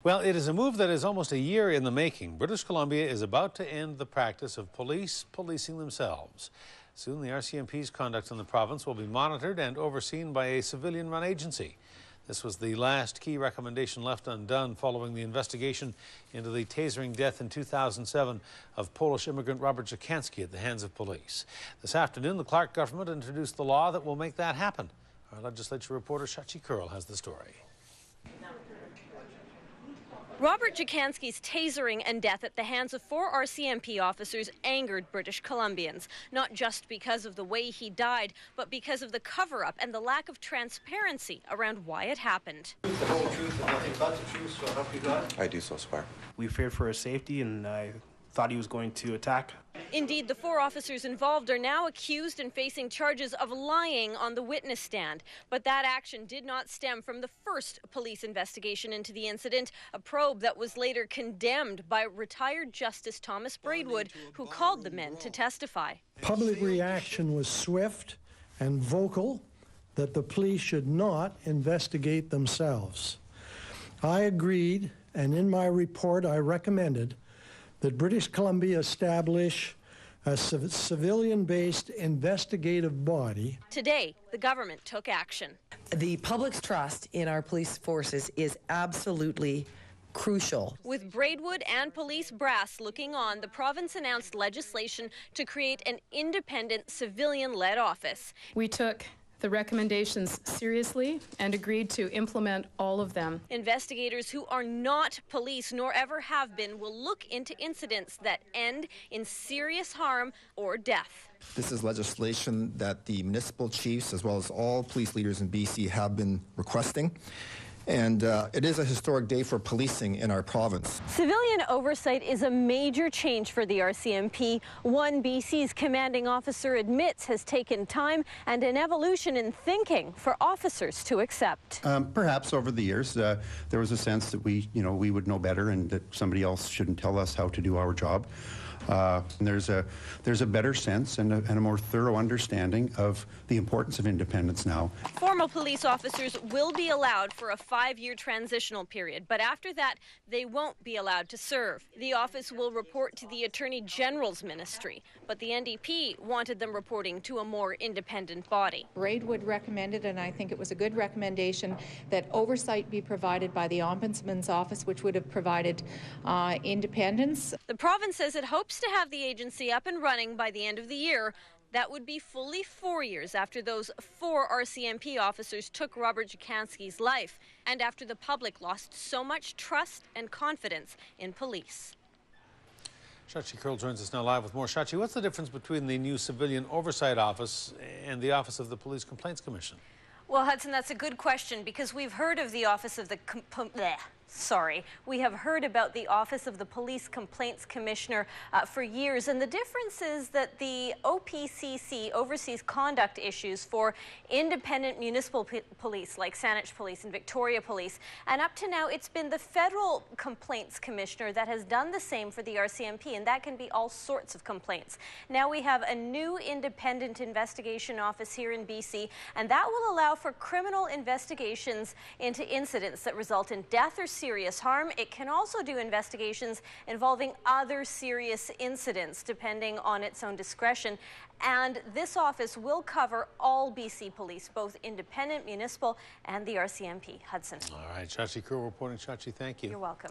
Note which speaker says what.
Speaker 1: Well, it is a move that is almost a year in the making. British Columbia is about to end the practice of police policing themselves. Soon, the RCMP's conduct in the province will be monitored and overseen by a civilian-run agency. This was the last key recommendation left undone following the investigation into the tasering death in 2007 of Polish immigrant Robert Dziekanski at the hands of police. This afternoon, the Clark government introduced the law that will make that happen. Our legislature reporter Shachi Kurl has the story.
Speaker 2: Robert Dziekanski's tasering and death at the hands of 4 RCMP officers angered British Columbians, not just because of the way he died, but because of the cover-up and the lack of transparency around why it happened.
Speaker 3: The whole truth and nothing but the truth, so help you God?
Speaker 4: I do so swear.
Speaker 5: We feared for his safety, and I thought he was going to attack.
Speaker 2: Indeed, the 4 officers involved are now accused and facing charges of lying on the witness stand. But that action did not stem from the first police investigation into the incident, a probe that was later condemned by retired Justice Thomas Braidwood, who called the men to testify.
Speaker 6: Public reaction was swift and vocal that the police should not investigate themselves. I agreed, and in my report I recommended that British Columbia establish a civilian-based investigative body.
Speaker 2: Today, the government took action.
Speaker 7: The public's trust in our police forces is absolutely crucial.
Speaker 2: With Braidwood and police brass looking on, the province announced legislation to create an independent civilian-led office.
Speaker 8: We took the recommendations seriously and agreed to implement all of them.
Speaker 2: Investigators who are not police nor ever have been will look into incidents that end in serious harm or death.
Speaker 4: This is legislation that the municipal chiefs as well as all police leaders in BC have been requesting. And it is a historic day for policing in our province.
Speaker 2: Civilian oversight is a major change for the RCMP. One BC's commanding officer admits has taken time and an evolution in thinking for officers to accept.
Speaker 9: Perhaps over the years, there was a sense that we would know better and that somebody else shouldn't tell us how to do our job. And there's a better sense and a more thorough understanding of the importance of independence now.
Speaker 2: Former police officers will be allowed for a 5-year transitional period, but after that, they won't be allowed to serve. The office will report to the Attorney General's ministry, but the NDP wanted them reporting to a more independent body.
Speaker 10: Braidwood recommended, and I think it was a good recommendation, that oversight be provided by the Ombudsman's office, which would have provided independence.
Speaker 2: The province says it hopes to have the agency up and running by the end of the year. That would be fully 4 years after those 4 RCMP officers took Robert Dziekanski's life and after the public lost so much trust and confidence in police.
Speaker 1: Shachi Kurl joins us now live with more. Shachi, what's the difference between the new Civilian Oversight Office and the Office of the Police Complaints Commission?
Speaker 2: Well, Hudson, that's a good question because we've heard of the Office of the we have heard about the Office of the Police Complaints Commissioner for years, and the difference is that the OPCC oversees conduct issues for independent municipal police like Saanich Police and Victoria Police, and up to now it's been the Federal Complaints Commissioner that has done the same for the RCMP, and that can be all sorts of complaints. Now we have a new independent investigation office here in BC, and that will allow for criminal investigations into incidents that result in death or serious harm. It can also do investigations involving other serious incidents, depending on its own discretion. And this office will cover all BC police, both independent, municipal, and the RCMP. Hudson.
Speaker 1: All right, Shachi Kurl reporting. Shachi, thank you.
Speaker 2: You're welcome.